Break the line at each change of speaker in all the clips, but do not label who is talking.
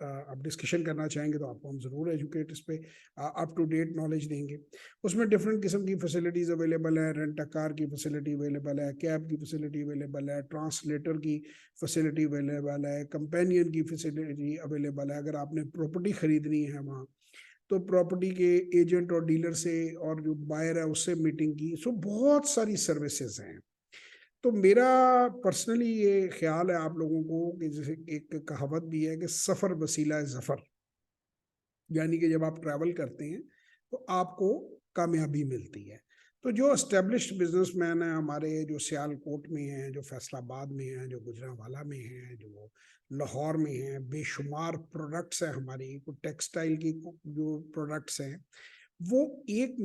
آپ ڈسکشن کرنا چاہیں گے تو آپ کو ہم ضرور ایجوکیٹ اس پہ اپ ٹو ڈیٹ نالج دیں گے. اس میں ڈفرینٹ قسم کی فیسلٹیز اویلیبل ہے. رینٹ اے کار کی فیسلٹی اویلیبل ہے, کیب کی فیسلٹی اویلیبل ہے, ٹرانسلیٹر کی فیسلٹی اویلیبل ہے, کمپینین کی فیسلٹی اویلیبل ہے. اگر آپ نے پراپرٹی خریدنی ہے وہاں تو پراپرٹی کے ایجنٹ اور ڈیلر سے اور جو بائر ہے اس سے میٹنگ کی. سو بہت ساری سروسز ہیں. تو میرا پرسنلی یہ خیال ہے آپ لوگوں کو کہ جیسے ایک کہاوت بھی ہے کہ سفر وسیلہ ظفر, یعنی کہ جب آپ ٹریول کرتے ہیں تو آپ کو کامیابی ملتی ہے. تو جو اسٹیبلشڈ بزنس مین ہیں ہمارے, جو سیال کوٹ میں ہیں, جو فیصل آباد میں ہیں, جو گجرانوالہ میں ہیں, جو لاہور میں ہیں, بے شمار پروڈکٹس ہیں ہماری. ٹیکسٹائل کی جو پروڈکٹس ہیں وہ ایک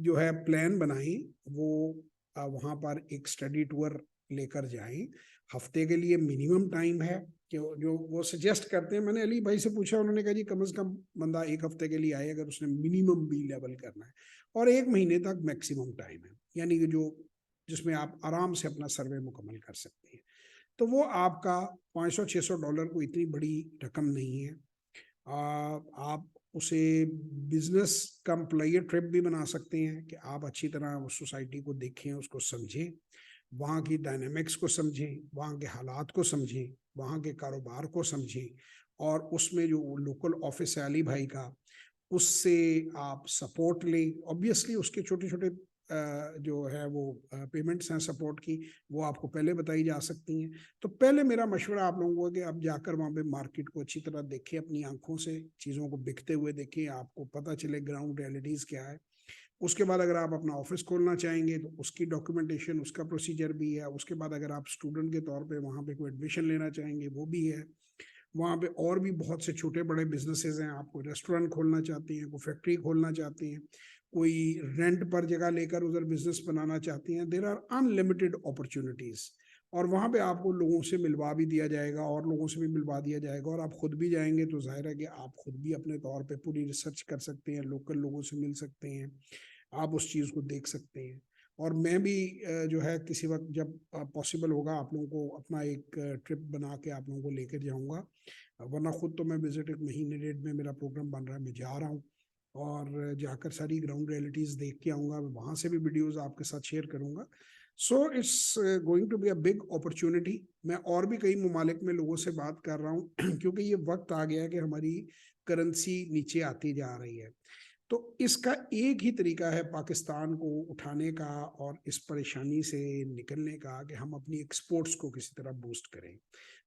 جو ہے پلان بنائیں, وہ وہاں پر ایک اسٹڈی ٹور لے کر جائیں. ہفتے کے لیے منیمم ٹائم ہے کہ جو وہ سجیسٹ کرتے ہیں. میں نے علی بھائی سے پوچھا, انہوں نے کہا جی کم از کم بندہ ایک ہفتے کے لیے آئے اگر اس نے منیمم بی لیول کرنا ہے, اور 1 مہینے تک میکسیمم ٹائم ہے, یعنی کہ جو جس میں آپ آرام سے اپنا سروے مکمل کر سکتے ہیں. تو وہ آپ کا $500-600 کو اتنی بڑی رقم نہیں ہے. آپ اسے بزنس کا امپلائر ٹرپ بھی بنا سکتے ہیں کہ آپ اچھی طرح اس سوسائٹی کو دیکھیں, اس کو سمجھیں, وہاں کی ڈائنامکس کو سمجھیں, وہاں کے حالات کو سمجھیں, وہاں کے کاروبار کو سمجھیں, اور اس میں جو لوکل آفس ہے علی بھائی کا اس سے آپ سپورٹ لیں. آبویسلی اس کے چھوٹے چھوٹے جو ہے وہ پیمنٹس ہیں سپورٹ کی, وہ آپ کو پہلے بتائی جا سکتی ہیں. تو پہلے میرا مشورہ آپ لوگوں کو کہ آپ جا کر وہاں پہ مارکیٹ کو اچھی طرح دیکھیں, اپنی آنکھوں سے چیزوں کو بکتے ہوئے دیکھیں, آپ کو پتہ چلے گراؤنڈ ریئلٹیز کیا ہے. اس کے بعد اگر آپ اپنا آفس کھولنا چاہیں گے تو اس کی ڈاکیومنٹیشن, اس کا پروسیجر بھی ہے. اس کے بعد اگر آپ اسٹوڈنٹ کے طور پہ وہاں پہ کوئی ایڈمیشن لینا چاہیں گے وہ بھی ہے. وہاں پہ اور بھی بہت سے چھوٹے بڑے بزنسز ہیں. آپ کو ریسٹورینٹ کھولنا چاہتے ہیں, کوئی فیکٹری کھولنا چاہتے ہیں, کوئی رینٹ پر جگہ لے کر ادھر بزنس بنانا چاہتے ہیں, دیر آر انلمیٹیڈ اپرچونیٹیز. اور وہاں پہ آپ کو لوگوں سے ملوا بھی دیا جائے گا, اور لوگوں سے بھی ملوا دیا جائے گا. اور آپ خود بھی جائیں گے تو ظاہر ہے کہ آپ خود بھی اپنے طور پہ پوری ریسرچ کر سکتے ہیں, لوکل لوگوں سے مل سکتے ہیں, آپ اس چیز کو دیکھ سکتے ہیں. اور میں بھی جو ہے کسی وقت جب پاسبل ہوگا آپ لوگوں کو اپنا ایک ٹرپ بنا کے آپ لوگوں کو لے کر جاؤں گا. ورنہ خود تو میں وزٹ 1 مہینے ڈیڑھ میں میرا پروگرام بن رہا ہے, میں جا رہا ہوں, اور جا کر ساری گراؤنڈ ریئلٹیز دیکھ کے آؤں گا. وہاں سے بھی ویڈیوز آپ کے ساتھ شیئر کروں گا. So it's going to be a big opportunity. میں اور بھی کئی ممالک میں لوگوں سے بات کر رہا ہوں کیونکہ یہ وقت آ گیا ہے کہ ہماری کرنسی نیچے آتی جا رہی ہے. تو اس کا ایک ہی طریقہ ہے پاکستان کو اٹھانے کا اور اس پریشانی سے نکلنے کا کہ ہم اپنی ایکسپورٹس کو کسی طرح بوسٹ کریں.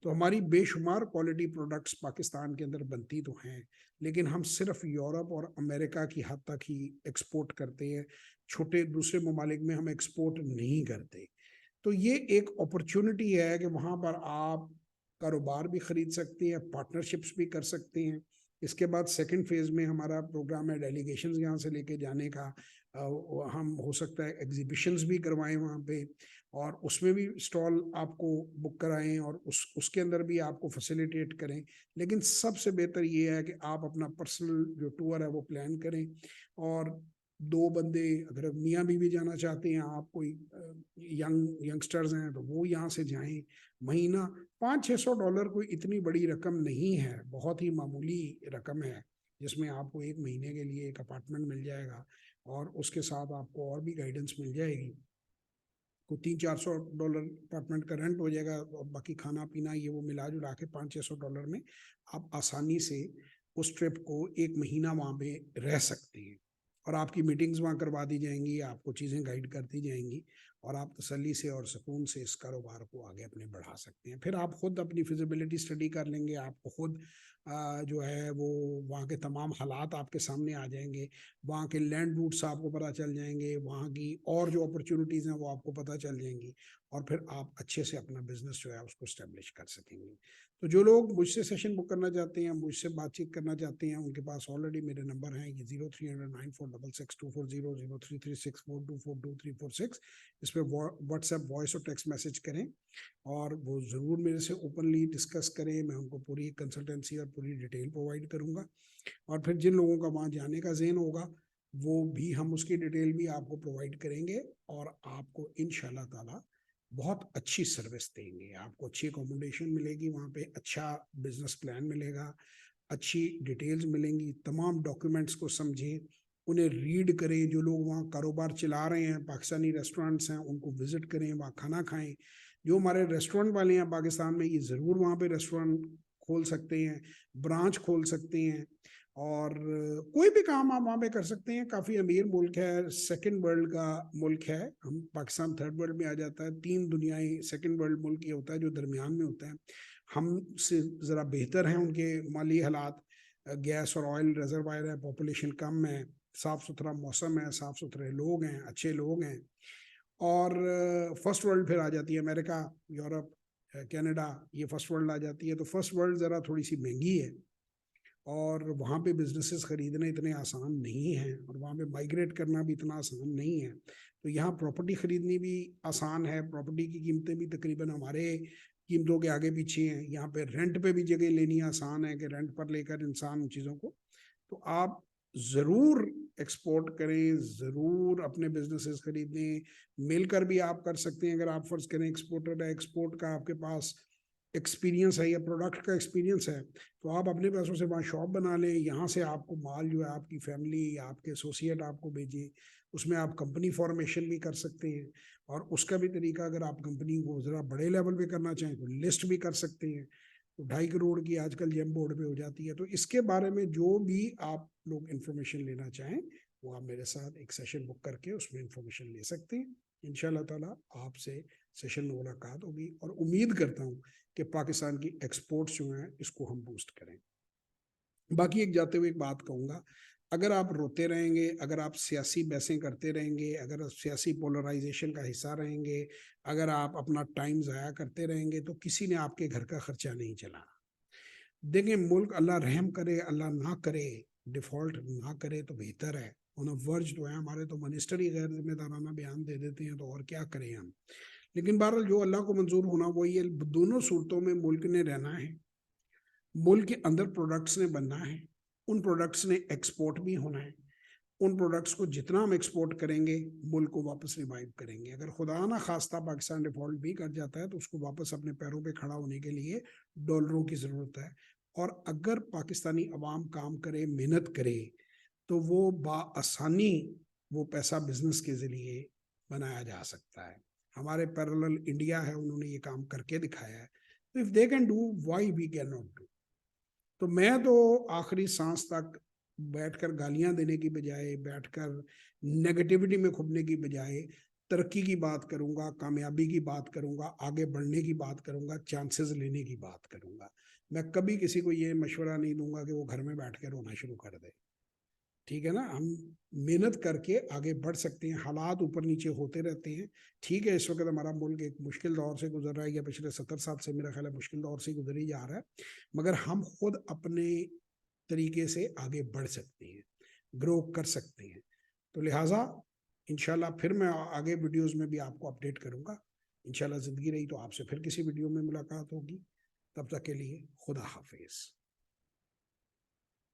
تو ہماری بے شمار کوالٹی پروڈکٹس پاکستان کے اندر بنتی تو ہیں, لیکن ہم صرف یورپ اور امریکہ کی حد تک ہی ایکسپورٹ کرتے ہیں. چھوٹے دوسرے ممالک میں ہم ایکسپورٹ نہیں کرتے. تو یہ ایک اپرچونٹی ہے کہ وہاں پر آپ کاروبار بھی خرید سکتے ہیں, پارٹنرشپس بھی کر سکتے ہیں. اس کے بعد سیکنڈ فیز میں ہمارا پروگرام ہے ڈیلیگیشنز یہاں سے لے کے جانے کا. ہم ہو سکتا ہے ایگزیبیشنز بھی کروائیں وہاں پہ, اور اس میں بھی اسٹال آپ کو بک کرائیں, اور اس کے اندر بھی آپ کو فیسیلیٹیٹ کریں. لیکن سب سے بہتر یہ ہے کہ آپ اپنا پرسنل جو ٹور ہے وہ پلان کریں, اور 2 بندے اگر میاں بیوی جانا چاہتے ہیں, آپ کوئی ینگسٹرز ہیں تو وہ یہاں سے جائیں. مہینہ $500-600 کوئی اتنی بڑی رقم نہیں ہے, بہت ہی معمولی رقم ہے, جس میں آپ کو 1 مہینے کے لیے ایک اپارٹمنٹ مل جائے گا, اور اس کے ساتھ آپ کو اور بھی گائیڈنس مل جائے گی. کوئی $300-400 اپارٹمنٹ کا رینٹ ہو جائے گا, اور باقی کھانا پینا یہ وہ ملا جلا کے $500-600 میں آپ آسانی سے اس ٹرپ کو 1 مہینہ وہاں پہ رہ سکتے ہیں. اور آپ کی میٹنگز وہاں کروا دی جائیں گی, آپ کو چیزیں گائیڈ کرتی جائیں گی, اور آپ تسلی سے اور سکون سے اس کاروبار کو آگے اپنے بڑھا سکتے ہیں. پھر آپ خود اپنی فیزیبلٹی اسٹڈی کر لیں گے, آپ کو خود جو ہے وہ وہاں کے تمام حالات آپ کے سامنے آ جائیں گے, وہاں کے لینڈ روٹس آپ کو پتہ چل جائیں گے, وہاں کی اور جو اپرچونیٹیز ہیں وہ آپ کو پتہ چل جائیں گی, اور پھر آپ اچھے سے اپنا بزنس جو ہے اس کو اسٹیبلش کر سکیں گے. تو جو لوگ مجھ سے سیشن بک کرنا چاہتے ہیں, مجھ سے بات چیت کرنا چاہتے ہیں, ان کے پاس آلریڈی میرے نمبر ہیں, یہ 0309466240 033642422346. اس پہ واٹس ایپ وائس اور ٹیکسٹ میسج کریں, اور وہ ضرور میرے سے اوپنلی ڈسکس کریں. میں ان کو پوری کنسلٹنسی اور پوری ڈیٹیل پرووائڈ کروں گا, اور پھر جن لوگوں کا وہاں جانے کا ذہن ہوگا وہ بھی ہم اس کی ڈیٹیل بھی آپ کو پرووائڈ کریں گے, اور آپ کو انشاءاللہ تعالی بہت اچھی سروس دیں گے. آپ کو اچھی اکوموڈیشن ملے گی وہاں پہ, اچھا بزنس پلان ملے گا, اچھی ڈیٹیلز ملیں گی. تمام ڈاکیومنٹس کو سمجھیں, انہیں ریڈ کریں. جو لوگ وہاں کاروبار چلا رہے ہیں, پاکستانی ریسٹورینٹس ہیں, ان کو وزٹ کریں, وہاں کھانا کھائیں. جو ہمارے ریسٹورینٹ والے ہیں پاکستان میں, یہ ضرور وہاں پہ ریسٹورینٹ کھول سکتے ہیں, برانچ کھول سکتے ہیں, اور کوئی بھی کام آپ وہاں پہ کر سکتے ہیں. کافی امیر ملک ہے, سیکنڈ ورلڈ کا ملک ہے. ہم پاکستان تھرڈ ورلڈ میں آ جاتا ہے. 3 دنیائی سیکنڈ ورلڈ ملک یہ ہوتا ہے جو درمیان میں ہوتا ہے. ہم سے ذرا بہتر ہیں ان کے مالی حالات. گیس اور آئل ریزروائر ہے, پاپولیشن کم ہے, صاف ستھرا موسم ہے, صاف ستھرے لوگ ہیں, اچھے لوگ ہیں. اور فرسٹ ورلڈ پھر آ جاتی ہے امریکہ, یورپ, کینیڈا, یہ فرسٹ ورلڈ آ جاتی ہے. تو فرسٹ ورلڈ ذرا تھوڑی سی مہنگی ہے, اور وہاں پہ بزنسز خریدنے اتنے آسان نہیں ہیں, اور وہاں پہ مائگریٹ کرنا بھی اتنا آسان نہیں ہے. تو یہاں پراپرٹی خریدنی بھی آسان ہے, پراپرٹی کی قیمتیں بھی تقریباً ہمارے قیمتوں کے آگے پیچھے ہیں. یہاں پہ رینٹ پہ بھی جگہ لینی آسان ہے کہ رینٹ پر لے کر انسان ان چیزوں کو. تو آپ ضرور ایکسپورٹ کریں, ضرور اپنے بزنسز خریدیں. مل کر بھی آپ کر سکتے ہیں. اگر آپ فرض کریں ایکسپورٹر ہے, ایکسپورٹ کا آپ کے پاس ایکسپیرینس ہے یا پروڈکٹ کا ایکسپیرینس ہے, تو آپ اپنے پیسوں سے وہاں شاپ بنا لیں. یہاں سے آپ کو مال جو ہے آپ کی فیملی یا آپ کے ایسوسیٹ آپ کو بھیجیں. اس میں آپ کمپنی فارمیشن بھی کر سکتے ہیں, اور اس کا بھی طریقہ اگر آپ کمپنی کو ذرا بڑے لیول پہ کرنا چاہیں تو لسٹ بھی کر سکتے ہیں. تو 2.5 کروڑ کی آج کل جیم بورڈ پہ ہو جاتی ہے. تو اس کے بارے میں جو بھی آپ لوگ انفارمیشن لینا چاہیں, وہ آپ میرے ساتھ ایک سیشن بک کر کے اس میں انفارمیشن لے سکتے ہیں. انشاءاللہ تعالیٰ آپ سے سیشن میں ملاقات ہوگی, اور امید کرتا ہوں کہ پاکستان کی ایکسپورٹس جو ہیں اس کو ہم بوسٹ کریں. باقی ایک جاتے ہوئے ایک بات کہوں گا, اگر آپ روتے رہیں گے, اگر آپ سیاسی بحثیں کرتے رہیں گے, اگر آپ سیاسی پولرائزیشن کا حصہ رہیں گے, اگر آپ اپنا ٹائم ضائع کرتے رہیں گے, تو کسی نے آپ کے گھر کا خرچہ نہیں چلانا. دیکھیں, ملک اللہ رحم کرے, اللہ نہ کرے, ڈیفالٹ نہ کرے تو بہتر ہے. ورج جو ہے ہمارے تو منسٹر ہی غیر ذمہ دارانہ بیان دے دیتے ہیں, تو اور کیا کریں ہم. لیکن بہرحال جو اللہ کو منظور ہونا وہی ہے. دونوں صورتوں میں ملک نے رہنا ہے, ملک کے اندر پروڈکٹس نے بننا ہے, ان پروڈکٹس نے ایکسپورٹ بھی ہونا ہے. ان پروڈکٹس کو جتنا ہم ایکسپورٹ کریں گے, ملک کو واپس ریوائیو کریں گے. اگر خدا نہ خواستہ پاکستان ڈیفالٹ بھی کر جاتا ہے, تو اس کو واپس اپنے پیروں پہ کھڑا ہونے کے لیے ڈالروں کی ضرورت ہے. اور اگر پاکستانی عوام کام کرے, محنت کرے, تو وہ بآسانی وہ پیسہ بزنس کے ذریعے بنایا جا سکتا ہے. ہمارے پیرالل انڈیا ہے, انہوں نے یہ کام کر کے دکھایا ہے. تو if they can do, why we cannot do. تو میں تو آخری سانس تک بیٹھ کر گالیاں دینے کی بجائے, بیٹھ کر نیگیٹیوٹی میں کھپنے کی بجائے ترقی کی بات کروں گا, کامیابی کی بات کروں گا, آگے بڑھنے کی بات کروں گا, چانسز لینے کی بات کروں گا. میں کبھی کسی کو یہ مشورہ نہیں دوں گا کہ وہ گھر میں بیٹھ کے رونا شروع کر دے. ٹھیک ہے نا, ہم محنت کر کے آگے بڑھ سکتے ہیں. حالات اوپر نیچے ہوتے رہتے ہیں. ٹھیک ہے, اس وقت ہمارا ملک ایک مشکل دور سے گزر رہا ہے, یا پچھلے 70 سال سے میرا خیال ہے مشکل دور سے گزر ہی جا رہا ہے, مگر ہم خود اپنے طریقے سے آگے بڑھ سکتے ہیں, گرو کر سکتے ہیں. تو لہٰذا انشاءاللہ پھر میں آگے ویڈیوز میں بھی آپ کو اپڈیٹ کروں گا. انشاءاللہ زندگی رہی تو آپ سے پھر کسی ویڈیو میں ملاقات ہوگی. تب تک کے لیے خدا حافظ.